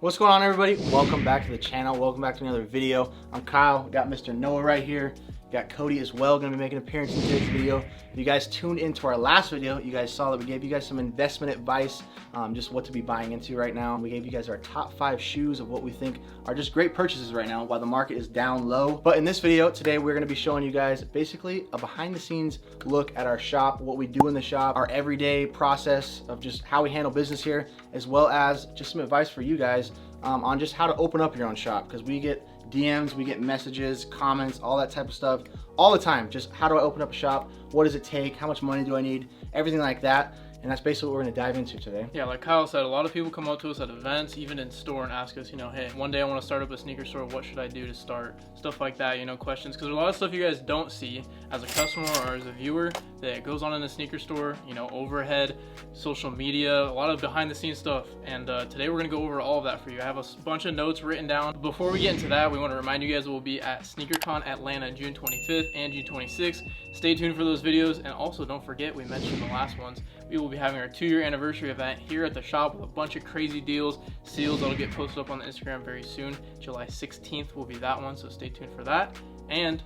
What's going on, everybody? Welcome back to the channel. Welcome back to another video. I'm Kyle. Got Mr. Noah right here. Got Cody as well, going to be making an appearance in today's video. If you guys tuned into our last video, you guys saw that we gave you guys some investment advice, just what to be buying into right now. We gave you guys our top 5 shoes of what we think are just great purchases right now while the market is down low. But in this video today, we're going to be showing you guys basically a behind the scenes look at our shop, what we do in the shop, our everyday process of just how we handle business here, as well as just some advice for you guys on just how to open up your own shop, because we get DMs, we get messages, comments, all that type of stuff all the time. Just how do I open up a shop? What does it take? How much money do I need? Everything like that. And that's basically what we're gonna dive into today. Yeah, like Kyle said, a lot of people come up to us at events, even in store, and ask us, hey, one day I want to start up a sneaker store. What should I do to start? Stuff like that, questions. Because there's a lot of stuff you guys don't see as a customer or as a viewer that goes on in the sneaker store, overhead, social media, a lot of behind the scenes stuff. And today we're gonna go over all of that for you. I have a bunch of notes written down. Before we get into that, we want to remind you guys we'll be at SneakerCon Atlanta June 25th and June 26th. Stay tuned for those videos. And also don't forget, we mentioned the last ones, we will be having our 2-year anniversary event here at the shop with a bunch of crazy deals, seals that'll get posted up on the Instagram very soon. July 16th will be that one, so stay tuned for that. And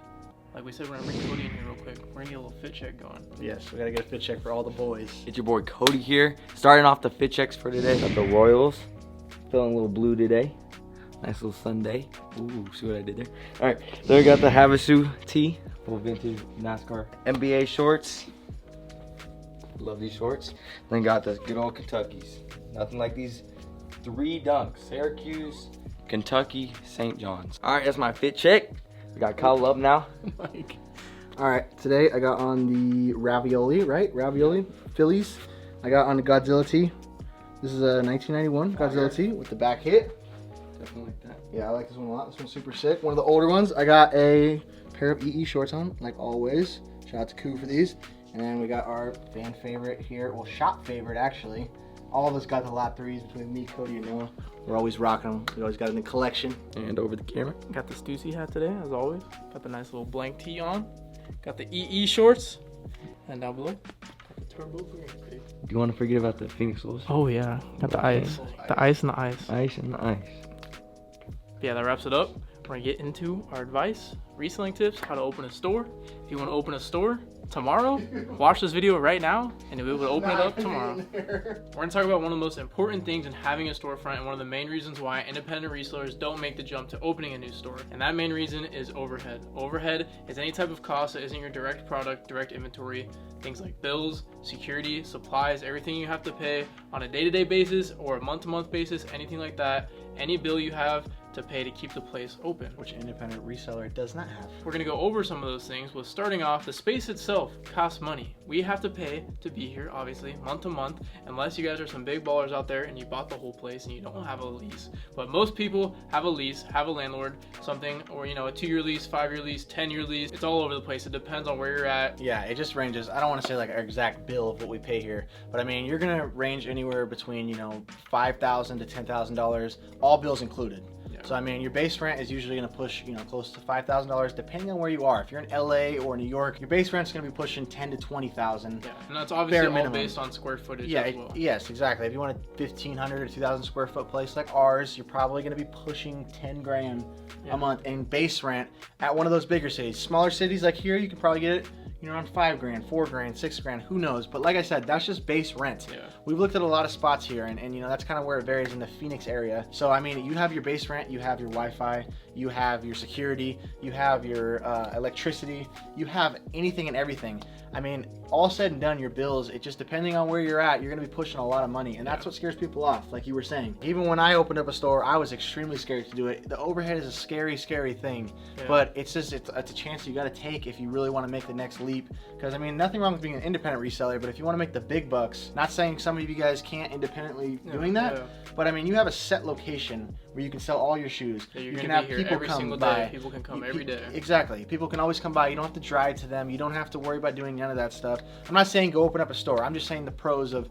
like we said, we're gonna bring Cody in here real quick. We're gonna get a little fit check going. Yes, we gotta get a fit check for all the boys. It's your boy Cody here, starting off the fit checks for today. Got the Royals, feeling a little blue today. Nice little Sunday. Ooh, see what I did there? All right, then we got the Havasu tee, full vintage NASCAR NBA shorts. Love these shorts. Then got the good old Kentuckys. Nothing like these 3 dunks. Syracuse, Kentucky, St. John's. All right, that's my fit check. We got Kyle up now. Mike. All right, today I got on the Ravioli, right? Ravioli, Phillies. I got on the Godzilla tee. This is a 1991 Godzilla tee with the back hit. Definitely like that. Yeah, I like this one a lot. This one's super sick. One of the older ones. I got a pair of EE shorts on, like always. Shout out to Koo for these. And then we got our fan favorite here, well, shop favorite actually. All of us got the Lap 3s between me, Cody, and Noah. We're always rocking them. We always got it in the collection. And over the camera. Got the Stussy hat today, as always. Got the nice little blank tee on. Got the EE shorts. And down below, got the turbo green. Do you want to forget about the Phoenix Wolves? Oh yeah, got the ice. The ice and the ice. Ice and the ice. Yeah, that wraps it up. We're gonna get into our advice, reselling tips, how to open a store. If you want to open a store tomorrow, watch this video right now and we will open it up tomorrow. We're gonna talk about one of the most important things in having a storefront and one of the main reasons why independent resellers don't make the jump to opening a new store. And that main reason is overhead. Overhead is any type of cost that isn't your direct product, direct inventory, things like bills, security, supplies, everything you have to pay on a day-to-day basis or a month-to-month basis, anything like that, any bill you have to pay to keep the place open, which an independent reseller does not have. We're gonna go over some of those things. With starting off, the space itself costs money. We have to pay to be here, obviously, month to month, unless you guys are some big ballers out there and you bought the whole place and you don't have a lease. But most people have a lease, have a landlord, something, or a 2-year lease, 5-year lease, 10-year lease. It's all over the place. It depends on where you're at. Yeah, it just ranges. I don't want to say like our exact bill of what we pay here, but I mean, you're gonna range anywhere between $5,000 to $10,000, all bills included. So I mean, your base rent is usually going to push, close to $5,000, depending on where you are. If you're in LA or New York, your base rent's going to be pushing $10,000 to $20,000. Yeah, and that's obviously all based on square footage. Yeah, as well. Yes, exactly. If you want a 1,500 or 2,000 square foot place like ours, you're probably going to be pushing 10 grand a month in base rent at one of those bigger cities. Smaller cities like here, you can probably get it around 5 grand, 4 grand, 6 grand, who knows? But like I said, that's just base rent. Yeah. We've looked at a lot of spots here, and that's kind of where it varies in the Phoenix area. So I mean, you have your base rent, you have your Wi-Fi, you have your security, you have your electricity, you have anything and everything. I mean, all said and done, your bills, it just depending on where you're at, you're gonna be pushing a lot of money, and that's what scares people off, like you were saying. Even when I opened up a store, I was extremely scared to do it. The overhead is a scary, scary thing, but it's a chance you gotta take if you really wanna make the next leap. Because I mean, nothing wrong with being an independent reseller, but if you wanna make the big bucks, not saying some of you guys can't independently doing that, but I mean, you have a set location where you can sell all your shoes. Yeah, you can have people every come single by. day. People can come every day. Exactly. People can always come by. You don't have to drive to them. You don't have to worry about doing none of that stuff. I'm not saying go open up a store. I'm just saying the pros of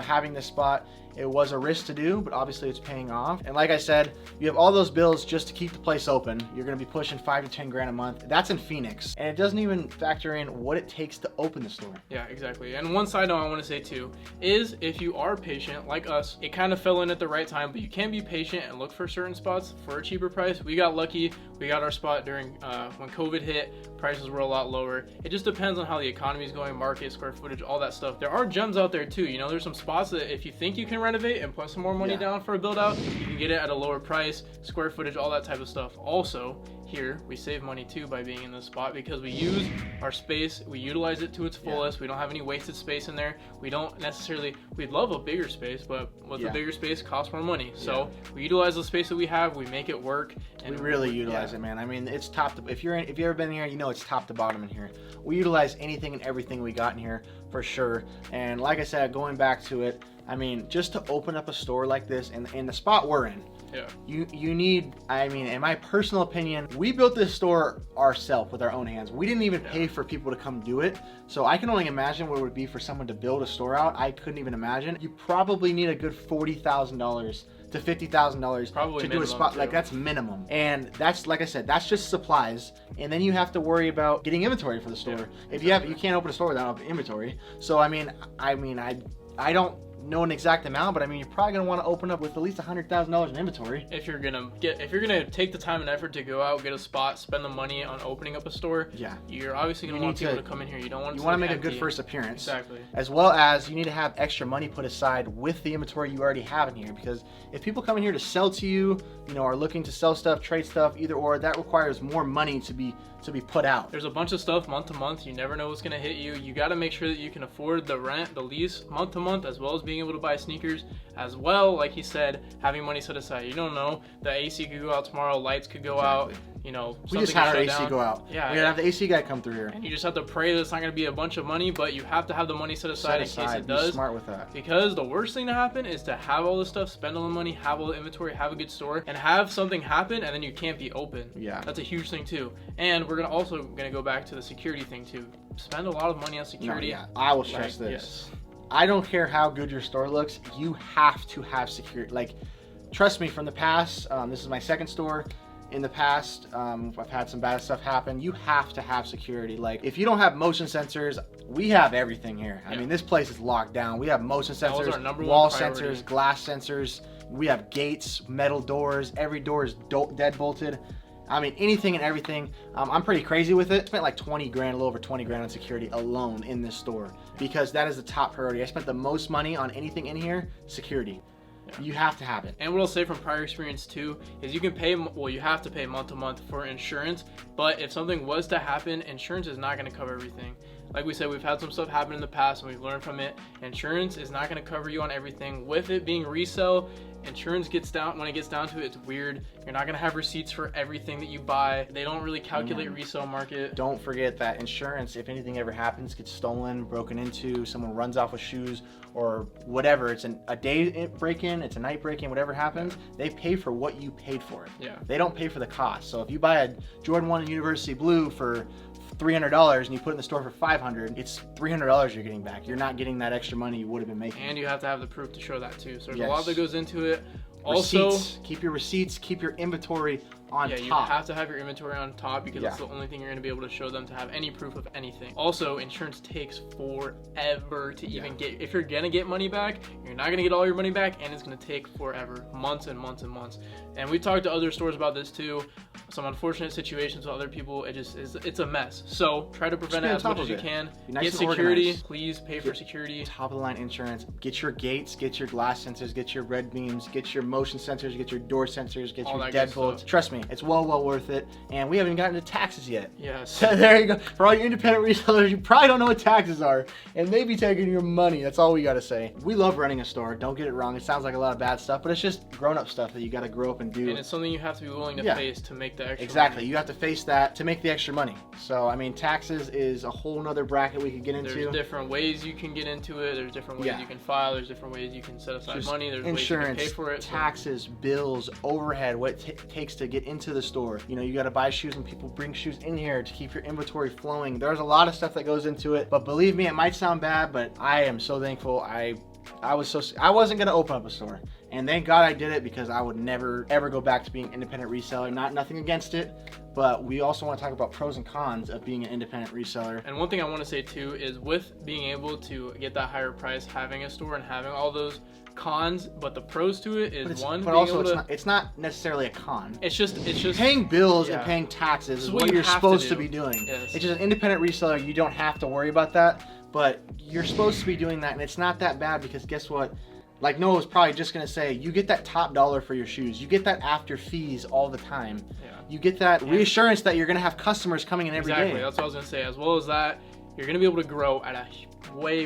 having this spot It was a risk to do, but obviously it's paying off. And like I said, you have all those bills just to keep the place open. You're gonna be pushing 5 to 10 grand a month. That's in Phoenix. And it doesn't even factor in what it takes to open the store. Yeah, exactly. And one side note I want to say too is if you are patient like us, it kind of fell in at the right time, but you can be patient and look for certain spots for a cheaper price. We got lucky. We got our spot during when COVID hit. Prices were a lot lower. It just depends on how the economy is going, market, square footage, all that stuff. There are gems out there too. You know, there's some spots that if you think you can renovate and put some more money down for a build out, you can get it at a lower price, square footage, all that type of stuff. Also, here we save money too by being in this spot because we use our space, we utilize it to its fullest. We don't have any wasted space in there. We don't necessarily, we'd love a bigger space, but with a bigger space costs more money. So we utilize the space that we have, we make it work. And we really utilize it, man. I mean, it's top to, if you've ever been here, you know it's top to bottom in here. We utilize anything and everything we got in here for sure. And like I said, going back to it, I mean, just to open up a store like this and in the spot we're in, you need, I mean, in my personal opinion, we built this store ourselves with our own hands. We didn't even pay for people to come do it. So I can only imagine what it would be for someone to build a store out. I couldn't even imagine. You probably need a good $40,000 to $50,000 to do a spot like that's minimum. And that's, like I said, that's just supplies. And then you have to worry about getting inventory for the store. If you can't open a store without inventory. So I don't know an exact amount, but I mean, you're probably gonna want to open up with at least $100,000 in inventory. If you're gonna take the time and effort to go out, get a spot, spend the money on opening up a store, you're obviously gonna want people to come in here. You don't want to make a good first appearance. Exactly. As well as you need to have extra money put aside with the inventory you already have in here, because if people come in here to sell to you, you know, are looking to sell stuff, trade stuff, either or, that requires more money to be put out. There's a bunch of stuff month to month. You never know what's gonna hit you. You got to make sure that you can afford the rent, the lease month to month, as well as being able to buy sneakers, as well, like he said, having money set aside. You don't know, the AC could go out tomorrow, lights could go out. You know, we just had our AC go out. Yeah, we're gonna have the AC guy come through here. And you just have to pray that it's not gonna be a bunch of money, but you have to have the money set aside in case it does. Be smart with that. Because the worst thing to happen is to have all this stuff, spend all the money, have all the inventory, have a good store, and have something happen, and then you can't be open. Yeah. That's a huge thing too. And we're also gonna go back to the security thing too. Spend a lot of money on security. I will stress this. I don't care how good your store looks, you have to have security. Like, trust me, from the past, this is my second store. In the past, I've had some bad stuff happen. You have to have security. Like, if you don't have motion sensors, we have everything here. I mean, this place is locked down. We have motion sensors, wall sensors, glass sensors. We have gates, metal doors. Every door is dead bolted. I mean, anything and everything. I'm pretty crazy with it. I spent like 20 grand, a little over 20 grand on security alone in this store because that is the top priority. I spent the most money on anything in here, security. You have to have it. And what I'll say from prior experience too is you can pay, well, you have to pay month to month for insurance, but if something was to happen, insurance is not going to cover everything. Like we said, we've had some stuff happen in the past and we've learned from it. Insurance is not going to cover you on everything. With it being resell, insurance gets down, when it gets down to it, it's weird. You're not going to have receipts for everything that you buy. They don't really calculate resale market. Don't forget that insurance, if anything ever happens, gets stolen, broken into, someone runs off with shoes or whatever, it's a day break-in, it's a night break-in, whatever happens, they pay for what you paid for it. Yeah. They don't pay for the cost. So if you buy a Jordan 1 University Blue for $300 and you put it in the store for $500, it's $300 you're getting back. You're not getting that extra money you would have been making. And you have to have the proof to show that too. So there's a lot that goes into it. Also, receipts. Keep your receipts, keep your inventory on top. Yeah, you have to have your inventory on top because that's the only thing you're going to be able to show them to have any proof of anything. Also, insurance takes forever to even get. If you're going to get money back, you're not going to get all your money back, and it's going to take forever, months and months and months. And we talked to other stores about this too. Some unfortunate situations with other people. It's a mess. So try to prevent it as much as you can. Get security. Please pay for security. Top of the line insurance. Get your gates. Get your glass sensors. Get your red beams. Get your motion sensors. Get your door sensors. Get your deadbolts. Trust me, it's well worth it. And we haven't even gotten to taxes yet. Yes. There you go. For all your independent resellers, you probably don't know what taxes are, and they be taking your money. That's all we gotta say. We love running a store. Don't get it wrong. It sounds like a lot of bad stuff, but it's just grown-up stuff that you gotta grow up and do. And it's something you have to be willing to face to make the extra money. You have to face that to make the extra money. So I mean, taxes is a whole nother bracket we could get into. There's different ways you can get into it. There's different ways you can file. There's different ways you can set aside just money. There's insurance, ways you can pay for it. Taxes, bills, overhead, what it takes to get into the store. You know, you got to buy shoes and people bring shoes in here to keep your inventory flowing. There's a lot of stuff that goes into it, but believe me, it might sound bad, but I am so thankful I I wasn't gonna open up a store, and thank God I did it, because I would never ever go back to being an independent reseller. Nothing against it, but we also want to talk about pros and cons of being an independent reseller. And one thing I want to say too is, with being able to get that higher price, having a store and having all those cons, but the pros to it is but also it's not necessarily a con. It's just paying bills yeah. and paying taxes is what what you you're have supposed to to be do. doing. Yes. It's just an independent reseller. You don't have to worry about that, but you're supposed to be doing that, and it's not that bad, because guess what? Like Noah was probably just gonna say, you get that top dollar for your shoes. You get that after fees all the time. Yeah. You get that reassurance that you're gonna have customers coming in every day. Exactly, that's what I was gonna say. As well as that, you're gonna be able to grow at a way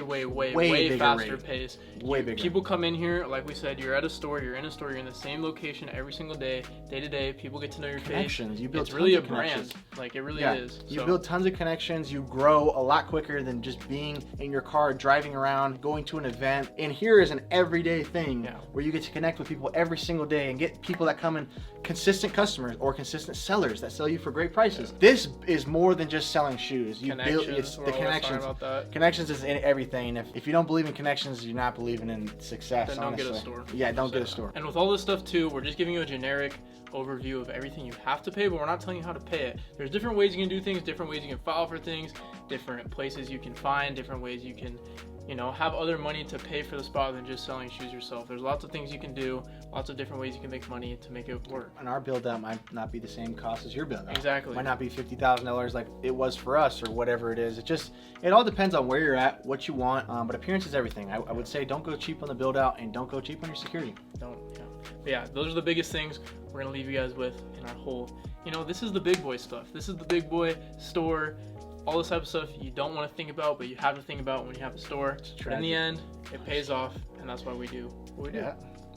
faster pace. Way bigger. People come in here, like we said, you're at a store, you're in a store, you're in the same location every single day to day. People get to know your Connections. face. You build it's really a tons of connections. brand. Like, it really Yeah. is. You So, build tons of connections. You grow a lot quicker than just being in your car, driving around, going to an event. And here is an everyday thing where you get to connect with people every single day and get people that come in, consistent customers or consistent sellers that sell you for great prices. Yeah. This is more than just selling shoes. You build it's the connections. Connections is in everything. If you don't believe in connections, you're not believing in success. Then don't honestly. get a store. Yeah, don't get a store. And with all this stuff too, we're just giving you a generic overview of everything you have to pay, but we're not telling you how to pay it. There's different ways you can do things, different ways you can file for things, different places you can find, different ways you can, you know, have other money to pay for the spot than just selling shoes yourself. There's lots of things you can do, lots of different ways you can make money to make it work. And our build out might not be the same cost as your build out. Exactly. It might not be $50,000 like it was for us, or whatever it is. It all depends on where you're at, what you want. But appearance is everything. I would say don't go cheap on the build out, and don't go cheap on your security. But yeah, those are the biggest things we're gonna leave you guys with in our whole, you know, this is the big boy stuff. This is the big boy store. All this type of stuff you don't want to think about, but you have to think about when you have a store. But in the end, it pays off, and that's why we do what we do.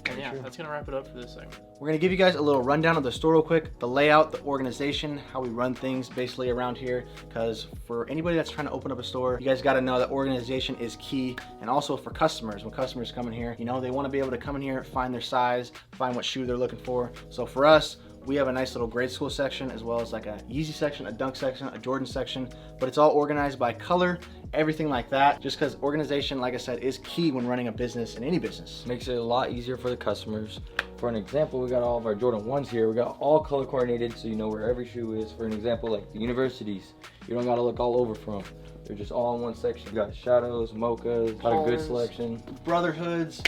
And yeah, that's gonna wrap it up for this segment. We're gonna give you guys a little rundown of the store real quick, the layout, the organization, how we run things basically around here. Because for anybody that's trying to open up a store, you guys got to know that organization is key. And also for customers, when customers come in here, you know, they want to be able to come in here, find their size, find what shoe they're looking for. So for us, we have a nice little grade school section, as well as like a Yeezy section, a Dunk section, a Jordan section, but it's all organized by color, everything like that. Just because organization, like I said, is key when running a business, in any business. Makes it a lot easier for the customers. For an example, we got all of our Jordan 1s here. We got all color coordinated, so you know where every shoe is. For an example, like the universities, you don't gotta look all over for them. They're just all in one section. You got shadows, mochas, got a good selection. Brotherhoods.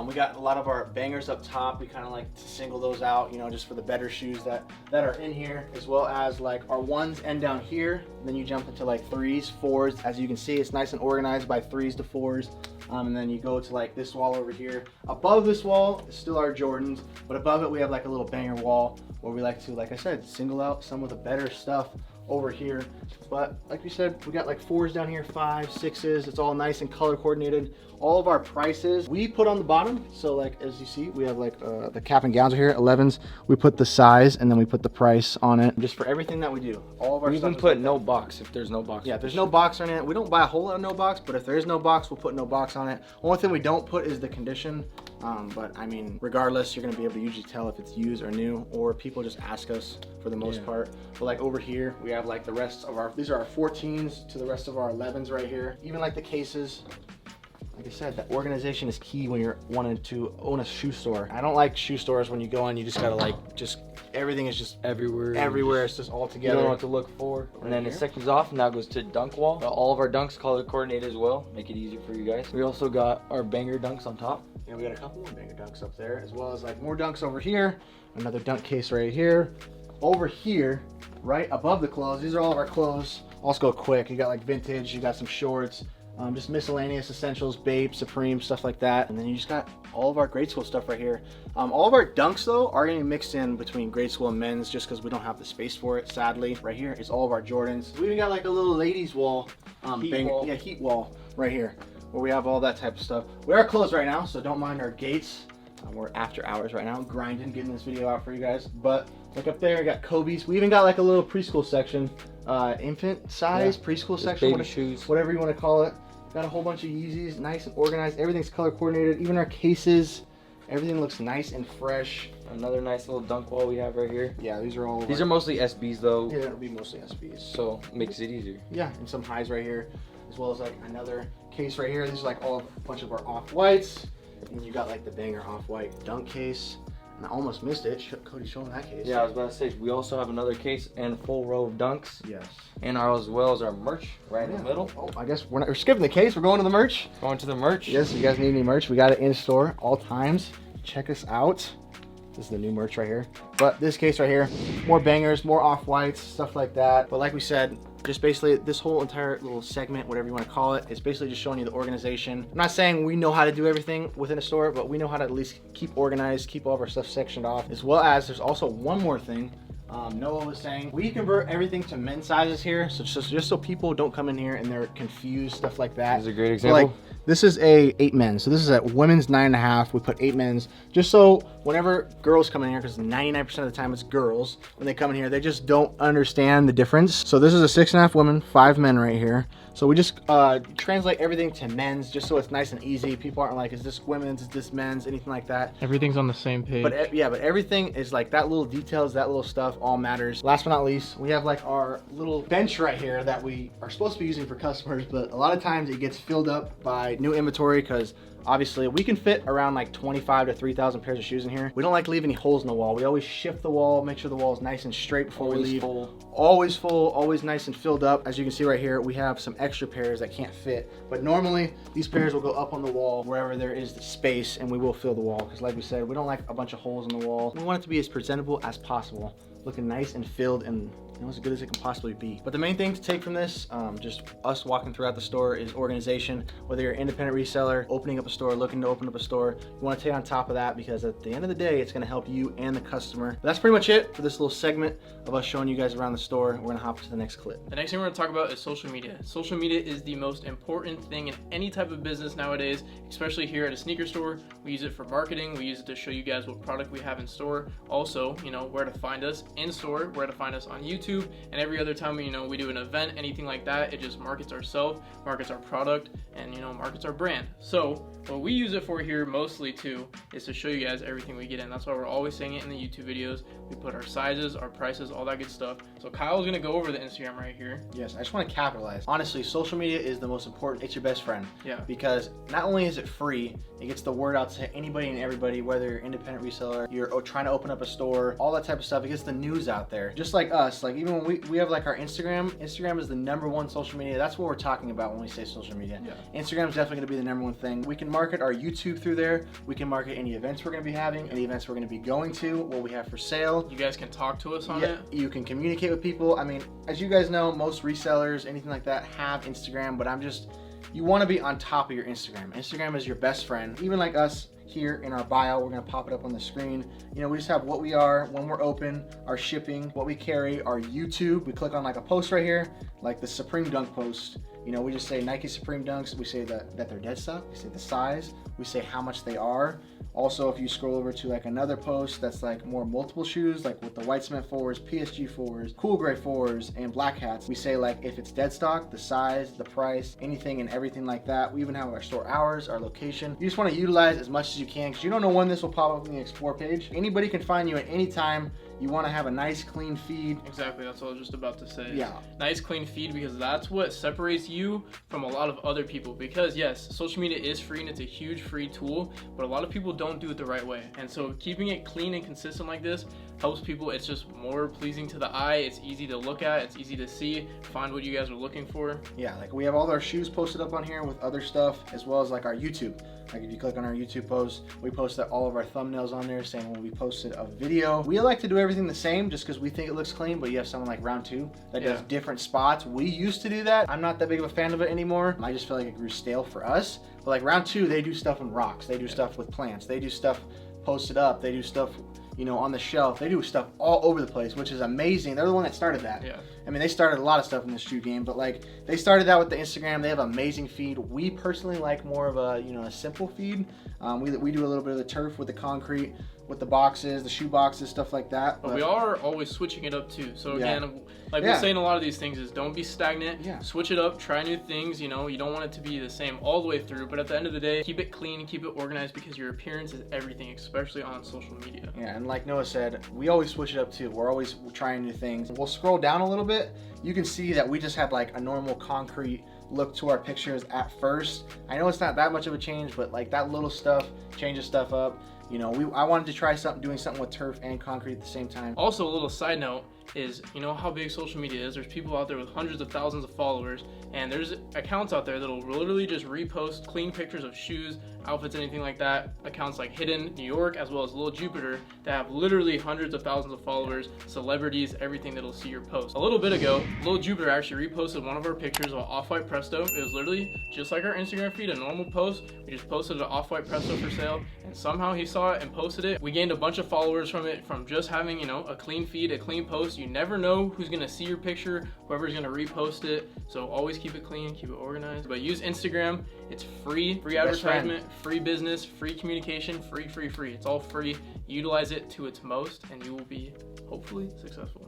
We got a lot of our bangers up top. We kind of like to single those out, you know, just for the better shoes that are in here, as well as like our 1s end down here. Then you jump into like 3s, 4s. As you can see, it's nice and organized by 3s to 4s. And then you go to like this wall over here. Above this wall is still our Jordans, but above it we have like a little banger wall where we like to, like I said, single out some of the better stuff over here. But like we said, we got like 4s down here, 5s, 6s. It's all nice and color coordinated. All of our prices we put on the bottom. So like as you see, we have like the cap and gowns are here, 11s. We put the size and then we put the price on it, just for everything that we do. All of our we even put no box if there's no box. Yeah, if there's no box on it, we don't buy a whole lot of no box, but if there is no box, we'll put no box on it. Only thing we don't put is the condition. But I mean, regardless, you're gonna be able to usually tell if it's used or new, or people just ask us for the most part. But like over here, we have like the rest of our, these are our 14s to the rest of our 11s right here. Even like the cases. Like I said, that organization is key when you're wanting to own a shoe store. I don't like shoe stores when you go in, you just gotta like, everything is just everywhere. It's just all together. You don't know what to look for. And then the section's off, and now goes to dunk wall. All of our dunks color coordinated as well. Make it easier for you guys. We also got our banger dunks on top. Yeah, we got a couple more banger dunks up there, as well as like more dunks over here. Another dunk case right here. Over here, right above the clothes, these are all of our clothes. Also go quick. You got like vintage, you got some shorts, just miscellaneous essentials, Babe, Supreme, stuff like that. And then you just got all of our grade school stuff right here. All of our dunks though are getting mixed in between grade school and men's, just because we don't have the space for it, sadly. Right here is all of our Jordans. We even got like a little ladies wall, heat wall right here, where we have all that type of stuff. We are closed right now, so don't mind our gates. We're after hours right now, grinding, getting this video out for you guys. But like up there, we got Kobe's. We even got like a little preschool section, infant size, preschool section, baby shoes, whatever you want to call it. Got a whole bunch of Yeezys, nice and organized. Everything's color coordinated. Even our cases, everything looks nice and fresh. Another nice little dunk wall we have right here. Yeah, these are all. These are mostly SBs though. Yeah, it'll be mostly SBs. So makes it easier. Yeah, and some highs right here, as well as like another case right here. These are like all a bunch of our off-whites. And you got like the banger off-white dunk case. And I almost missed it. Cody, show him that case. Yeah, I was about to say, we also have another case and full row of dunks. Yes. And as well as our merch right in the middle. Oh, I guess we're skipping the case. We're going to the merch. Going to the merch. Yes, if you guys need any merch, we got it in store all times. Check us out. This is the new merch right here. But this case right here, more bangers, more off-whites, stuff like that. But like we said, just basically this whole entire little segment, whatever you want to call it, is basically just showing you the organization. I'm not saying we know how to do everything within a store, but we know how to at least keep organized, keep all of our stuff sectioned off, as well as there's also one more thing. Noah was saying we convert everything to men's sizes here, so just so people don't come in here and they're confused, stuff like that. This is a great example. Like, this is a 8 men's, so this is a women's 9.5. We put 8 men's just so whenever girls come in here, because 99% of the time it's girls, when they come in here, they just don't understand the difference. So this is a 6.5 women, 5 men right here. So we just translate everything to men's just so it's nice and easy. People aren't like, is this women's, is this men's, anything like that. Everything's on the same page. But yeah, but everything is like that little details, that little stuff all matters. Last but not least, we have like our little bench right here that we are supposed to be using for customers, but a lot of times it gets filled up by new inventory because obviously we can fit around like 25 to 3,000 pairs of shoes in here. We don't like to leave any holes in the wall. We always shift the wall, make sure the wall is nice and straight before we leave. Always full, always nice and filled up. As you can see right here, we have some extra pairs that can't fit, but normally these pairs will go up on the wall wherever there is the space, and we will fill the wall because like we said, we don't like a bunch of holes in the wall. We want it to be as presentable as possible, looking nice and filled and as good as it can possibly be. But the main thing to take from this, just us walking throughout the store, is organization. Whether you're an independent reseller, opening up a store, looking to open up a store, you want to stay on top of that because at the end of the day, it's going to help you and the customer. But that's pretty much it for this little segment of us showing you guys around the store. We're going to hop to the next clip. The next thing we're going to talk about is social media. Social media is the most important thing in any type of business nowadays, especially here at a sneaker store. We use it for marketing. We use it to show you guys what product we have in store. Also, you know, where to find us in store, where to find us on YouTube, and every other time we do an event, anything like that, it just markets ourselves, markets our product, and markets our brand. So what we use it for here mostly too is to show you guys everything we get in. That's why we're always saying it in the YouTube videos. We put our sizes, our prices, all that good stuff. So Kyle's gonna go over the Instagram right here. Yes, I just want to capitalize. Honestly, social media is the most important. It's your best friend. Yeah. Because not only is it free, it gets the word out to anybody and everybody, whether you're an independent reseller, you're trying to open up a store, all that type of stuff. It gets the news out there. Just like us, like even when we have like our Instagram. Instagram is the #1 social media. That's what we're talking about when we say social media. Yeah. Instagram is definitely going to be the #1 thing. We can market our YouTube through there. We can market any events we're going to be having, any events we're going to be going to, what we have for sale. You guys can talk to us on it. You can communicate with people. I mean, as you guys know, most resellers, anything like that, have Instagram, but you want to be on top of your Instagram. Instagram is your best friend. Even like us here in our bio, we're going to pop it up on the screen. We just have what we are, when we're open, our shipping, what we carry, our YouTube. We click on like a post right here, like the Supreme Dunk post. We just say Nike Supreme Dunks. We say that they're dead stock. We say the size. We say how much they are. Also, if you scroll over to like another post that's like more multiple shoes, like with the white cement 4s, PSG 4s, cool gray 4s, and black hats, we say like if it's dead stock, the size, the price, anything and everything like that. We even have our store hours, our location. You just want to utilize as much as you can because you don't know when this will pop up in the Explore page. Anybody can find you at any time. You want to have a nice clean feed. Exactly, that's what I was just about to say. Yeah. Nice clean feed, because that's what separates you from a lot of other people. Because yes, social media is free and it's a huge free tool, but a lot of people don't do it the right way. And so keeping it clean and consistent like this helps people. It's just more pleasing to the eye. It's easy to look at. It's easy to see, find what you guys are looking for. Yeah, like we have all our shoes posted up on here with other stuff, as well as like our YouTube. Like if you click on our YouTube post, we post all of our thumbnails on there saying when we posted a video. We like to do everything the same just because we think it looks clean, but you have someone like Round 2 that does different spots. We used to do that. I'm not that big of a fan of it anymore. I just feel like it grew stale for us. But like Round 2, they do stuff in rocks. They do stuff with plants. They do stuff posted up. They do stuff on the shelf. They do stuff all over the place, which is amazing. They're the one that started that. Yeah. I mean, they started a lot of stuff in this shoe game, but like they started that with the Instagram. They have an amazing feed. We personally like more of a, a simple feed. We do a little bit of the turf with the concrete, with the boxes, the shoe boxes, stuff like that. But we are always switching it up too. So again, like we're saying a lot of these things is don't be stagnant. Yeah. Switch it up, try new things. You don't want it to be the same all the way through, but at the end of the day, keep it clean, keep it organized, because your appearance is everything, especially on social media. Yeah, and like Noah said, we always switch it up too. We're always trying new things. We'll scroll down a little bit. You can see that we just have like a normal concrete look to our pictures at first. I know it's not that much of a change, but like that little stuff changes stuff up. You know, I wanted to try doing something with turf and concrete at the same time. Also, a little side note is, you know how big social media is. There's people out there with hundreds of thousands of followers, and there's accounts out there that'll literally just repost clean pictures of shoes, outfits, anything like that. Accounts like Hidden New York, as well as Lil Jupiter, that have literally hundreds of thousands of followers, celebrities, everything that'll see your post. A little bit ago, Lil Jupiter actually reposted one of our pictures of an off-white Presto. It was literally just like our Instagram feed, a normal post. We just posted an off-white Presto for sale, and somehow he saw it and posted it. We gained a bunch of followers from it, from just having, you know, a clean feed, a clean post. You never know who's gonna see your picture, whoever's gonna repost it. So always keep it clean, keep it organized. But use Instagram. It's free advertisement, free business, free communication, free. It's all free. Utilize it to its most, and you will be hopefully successful.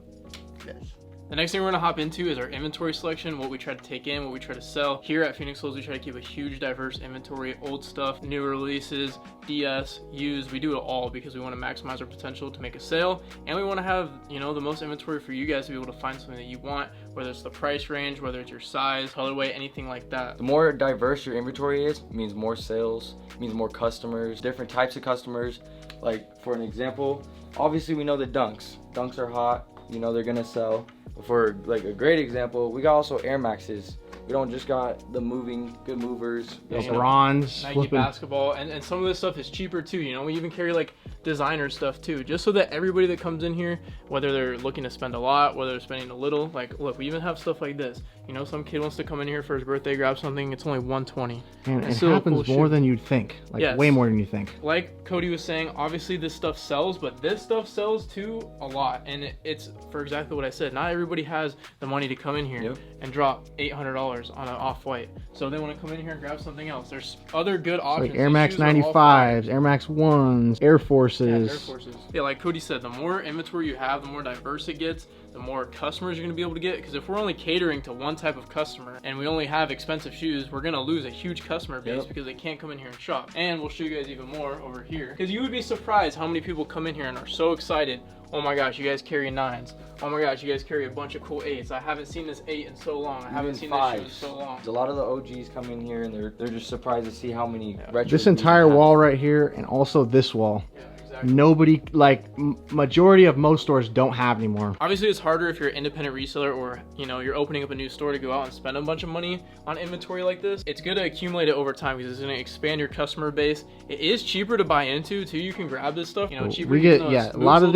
Yes. The next thing we're gonna hop into is our inventory selection, what we try to take in, what we try to sell. Here at Phoenix Souls, we try to keep a huge, diverse inventory, old stuff, new releases, DS, used. We do it all because we wanna maximize our potential to make a sale, and we wanna have, you know, the most inventory for you guys to be able to find something that you want, whether it's the price range, whether it's your size, colorway, anything like that. The more diverse your inventory is, means more sales, means more customers, different types of customers. Like, for an example, obviously we know the dunks. Dunks are hot, you know they're gonna sell. For like a great example, we got also Air Maxes. We don't just got the moving, good movers. LeBron's, Nike basketball, and some of this stuff is cheaper too. You know, we even carry like designer stuff too, just so that everybody that comes in here, whether they're looking to spend a lot, whether they're spending a little, like look, we even have stuff like this. You know, some kid wants to come in here for his birthday, grab something, it's only $120. And it happens more than you'd think, like yes. way more than you think. Like Cody was saying, obviously this stuff sells, but this stuff sells too a lot, and it's for exactly what I said. Not everybody has the money to come in here and drop $800 on an off-white, so they want to come in here and grab something else. There's other good options. Like Air Max 95s, Air Max 1s, Air Forces. Yeah, Air Forces. Yeah, like Cody said, the more inventory you have, the more diverse it gets, the more customers you're going to be able to get. Because if we're only catering to one type of customer and we only have expensive shoes, we're going to lose a huge customer base because they can't come in here and shop. And we'll show you guys even more over here, because you would be surprised how many people come in here and are so excited. Oh my gosh, you guys carry 9s. Oh my gosh, you guys carry a bunch of cool 8s. I haven't seen this 8 in so long. I haven't seen this shoe in so long. A lot of the OGs come in here and they're just surprised to see how many retro. This entire wall right here, and also this wall. Yeah, exactly. Nobody, like majority of most stores don't have anymore. Obviously it's harder if you're an independent reseller, or you know, you're opening up a new store to go out and spend a bunch of money on inventory like this. It's good to accumulate it over time because it's going to expand your customer base. It is cheaper to buy into too. You can grab this stuff, you know, cheaper. We get a lot of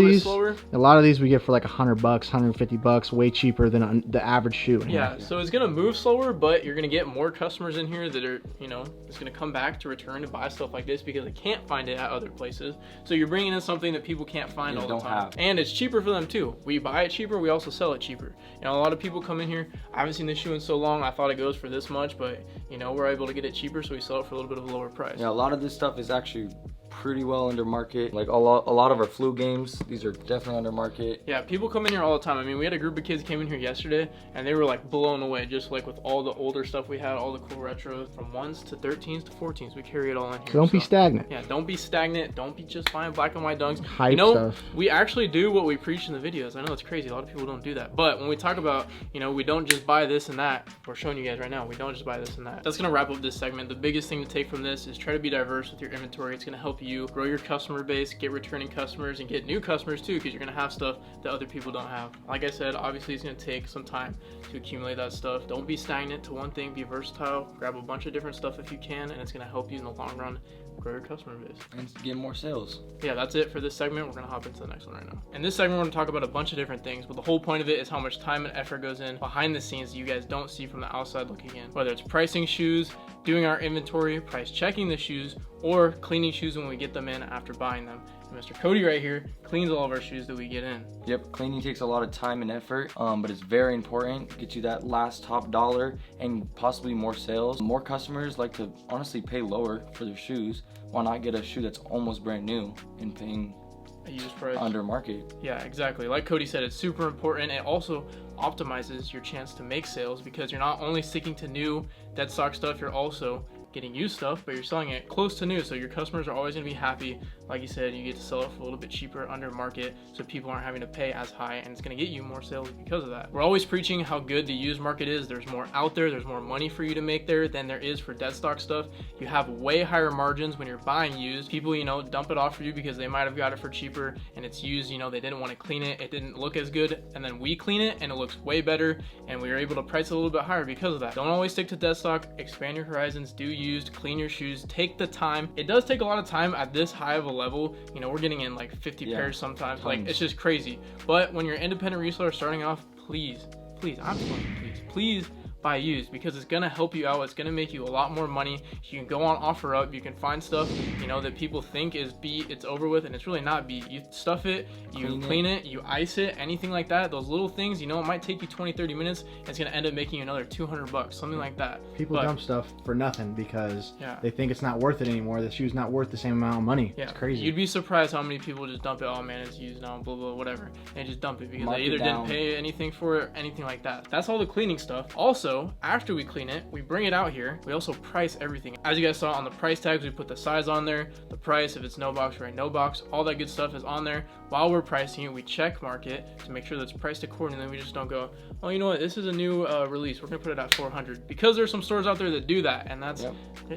these we get for like $100, $150, way cheaper than the average shoe in here. Yeah, so it's gonna move slower, but you're gonna get more customers in here that are, you know, it's gonna come back to return to buy stuff like this because they can't find it at other places. So you're bringing in something that people can't find all the time, and it's cheaper for them too. We buy it cheaper, we also sell it cheaper. You know, a lot of people come in here, I haven't seen this shoe in so long, I thought it goes for this much, but you know, we're able to get it cheaper, so we sell it for a little bit of a lower price. Yeah, a lot of this stuff is actually pretty well under market. Like a lot of our flu games, these are definitely under market. Yeah, people come in here all the time. I mean, we had a group of kids came in here yesterday and they were like blown away, just like with all the older stuff we had, all the cool retros, from 1s to 13s to 14s. We carry it all in here. So don't be stagnant. Yeah, don't be stagnant. Don't be just buying black and white dunks. Hype you know, stuff. We actually do what we preach in the videos. I know it's crazy. A lot of people don't do that. But when we talk about, you know, we don't just buy this and that. We're showing you guys right now. We don't just buy this and that. That's going to wrap up this segment. The biggest thing to take from this is try to be diverse with your inventory. It's going to help you grow your customer base, get returning customers, and get new customers too, because you're going to have stuff that other people don't have. Like I said, obviously it's going to take some time to accumulate that stuff. Don't be stagnant to one thing. Be versatile. Grab a bunch of different stuff if you can, and it's going to help you in the long run grow your customer base and get more sales. Yeah, that's it for this segment. We're going to hop into the next one right now. In this segment, we're going to talk about a bunch of different things, but the whole point of it is how much time and effort goes in behind the scenes that you guys don't see from the outside looking in. Whether it's pricing shoes, doing our inventory, price checking the shoes, or cleaning shoes when we get them in after buying them. And Mr. Cody right here cleans all of our shoes that we get in. Yep, cleaning takes a lot of time and effort, but it's very important to get you that last top dollar and possibly more sales. More customers like to honestly pay lower for their shoes. Why not get a shoe that's almost brand new and paying a used price under market? Yeah, exactly. Like Cody said, it's super important. It also optimizes your chance to make sales because you're not only sticking to new dead stock stuff, you're also getting used stuff, but you're selling it close to new, so your customers are always going to be happy. Like you said, you get to sell it for a little bit cheaper under market, so people aren't having to pay as high, and it's going to get you more sales because of that. We're always preaching how good the used market is. There's more out there, there's more money for you to make there than there is for dead stock stuff. You have way higher margins when you're buying used. People, you know, dump it off for you because they might have got it for cheaper and it's used, you know, they didn't want to clean it, it didn't look as good, and then we clean it and it looks way better, and we were able to price it a little bit higher because of that. Don't always stick to dead stock, expand your horizons, do used, clean your shoes, take the time. It does take a lot of time at this high of a level. You know, we're getting in like 50 pairs sometimes, like it's just crazy. But when you're an independent reseller starting off, please, I'm telling you, please buy used, because it's gonna help you out. It's gonna make you a lot more money. You can go on OfferUp, you can find stuff, you know, that people think is beat, it's over with, and it's really not beat. You stuff it, you clean it, you ice it, anything like that. Those little things, you know, it might take you 20-30 minutes, and it's gonna end up making you another $200, something like that. People dump stuff for nothing because they think it's not worth it anymore. The shoe's not worth the same amount of money. It's crazy. You'd be surprised how many people just dump it. Oh man, it's used now, blah blah whatever, and just dump it because they either didn't pay anything for it, anything like that. That's all the cleaning stuff. Also, after we clean it, we bring it out here, we also price everything. As you guys saw on the price tags, we put the size on there, the price, if it's no box, right, no box, all that good stuff is on there. While we're pricing it, we check market to make sure that it's priced accordingly. We just don't go, oh, you know what, this is a new release, we're gonna put it at 400, because there's some stores out there that do that, and that's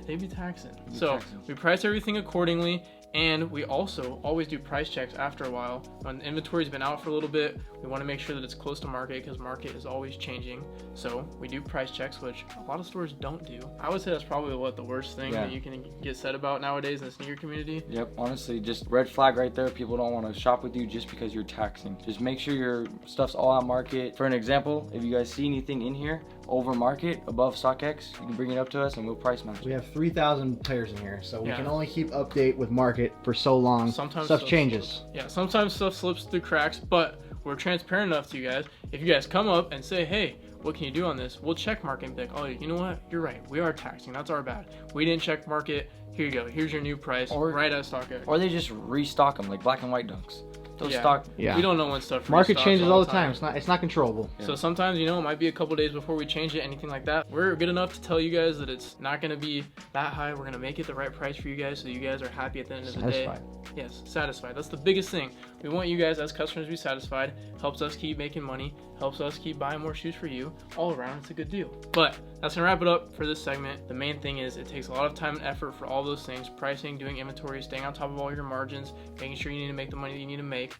they be taxing. So we price everything accordingly. And we also always do price checks after a while. When inventory's been out for a little bit, we want to make sure that it's close to market, because market is always changing. So we do price checks, which a lot of stores don't do. I would say that's probably the worst thing that you can get said about nowadays in the sneaker community. Yep, honestly, just red flag right there. People don't want to shop with you just because you're taxing. Just make sure your stuff's all out market. For an example, if you guys see anything in here over market, above StockX, you can bring it up to us and we'll price match. We have 3,000 pairs in here, so we can only keep update with market for so long. Sometimes stuff changes. Sometimes stuff slips through cracks, but we're transparent enough to you guys. If you guys come up and say, hey, what can you do on this? We'll check market and be like, oh, you know what? You're right. We are taxing. That's our bad. We didn't check market. Here you go. Here's your new price. Right at StockX. Or they just restock them like black and white dunks. Stock. We don't know when stuff market changes all the time. It's not controllable. So sometimes, you know, it might be a couple days before we change it, anything like that. We're good enough to tell you guys that it's not going to be that high. We're going to make it the right price for you guys, so you guys are happy at the end of the day. Yes, satisfied. That's the biggest thing. We want you guys as customers to be satisfied. Helps us keep making money. Helps us keep buying more shoes for you. All around, it's a good deal. But that's going to wrap it up for this segment. The main thing is it takes a lot of time and effort for all those things. Pricing, doing inventory, staying on top of all your margins, making sure you need to make the money that you need to make,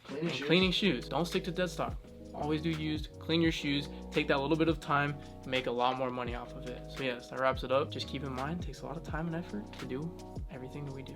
cleaning shoes. Don't stick to dead stock. Always do used. Clean your shoes. Take that little bit of time and make a lot more money off of it. So yes, that wraps it up. Just keep in mind, it takes a lot of time and effort to do everything that we do.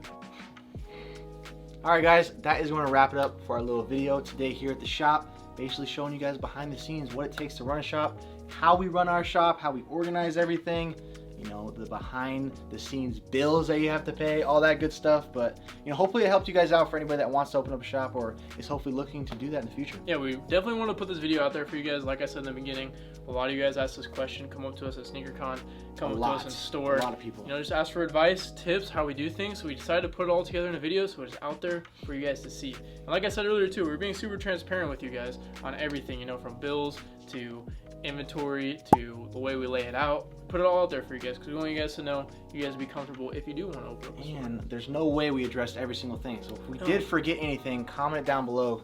All right, guys, that is going to wrap it up for our little video today here at the shop. Basically showing you guys behind the scenes what it takes to run a shop, how we run our shop, how we organize everything, you know, the behind the scenes bills that you have to pay, all that good stuff. But, you know, hopefully it helped you guys out for anybody that wants to open up a shop or is hopefully looking to do that in the future. Yeah, we definitely want to put this video out there for you guys. Like I said in the beginning, a lot of you guys asked this question. Come up to us at SneakerCon, come up to us in store. A lot of people. You know, just ask for advice, tips, how we do things. So we decided to put it all together in a video so it's out there for you guys to see. And like I said earlier too, we're being super transparent with you guys on everything, you know, from bills to inventory to the way we lay it out. Put it all out there for you guys because we want you guys to know, you guys to be comfortable if you do want to open up a store. And there's no way we addressed every single thing. So if we did forget anything, comment it down below.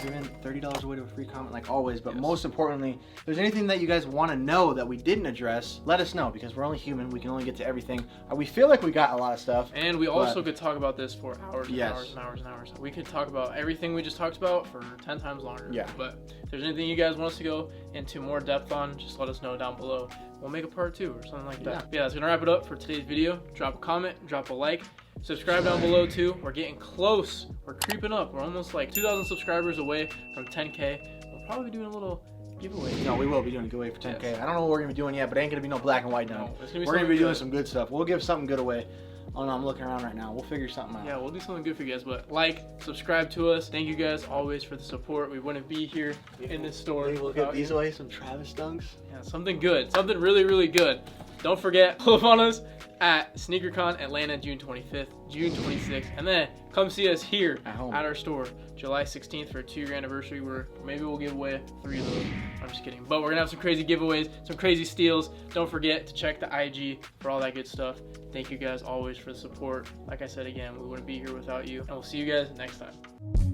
We're giving $30 away to a free comment like always. But most importantly, if there's anything that you guys want to know that we didn't address, let us know because we're only human. We can only get to everything. We feel like we got a lot of stuff. And we also could talk about this for hours and hours and hours and hours. We could talk about everything we just talked about for 10 times longer. Yeah. But if there's anything you guys want us to go into more depth on, just let us know down below. We'll make a part 2 or something like that. Yeah, that's going to wrap it up for today's video. Drop a comment, drop a like. Subscribe down below too. We're getting close. We're creeping up. We're almost like 2,000 subscribers away from 10K. We'll probably be doing a little giveaway. No, we will be doing a giveaway for 10K. Yes. I don't know what we're going to be doing yet, but it ain't going to be no black and white now. No, we're going to be doing some good stuff. We'll give something good away. Oh no, I'm looking around right now. We'll figure something out. Yeah, we'll do something good for you guys. But like, subscribe to us. Thank you guys always for the support. We wouldn't be here in this store. We'll give these away, some Travis dunks. Yeah, something good. Something really, really good. Don't forget, pull up on us at SneakerCon Atlanta, June 25th, June 26th, and then come see us here At home. at our store, July 16th for a 2-year anniversary, where maybe we'll give away 3 of those. I'm just kidding. But we're gonna have some crazy giveaways, some crazy steals. Don't forget to check the IG for all that good stuff. Thank you guys always for the support. Like I said again, we wouldn't be here without you, and we'll see you guys next time.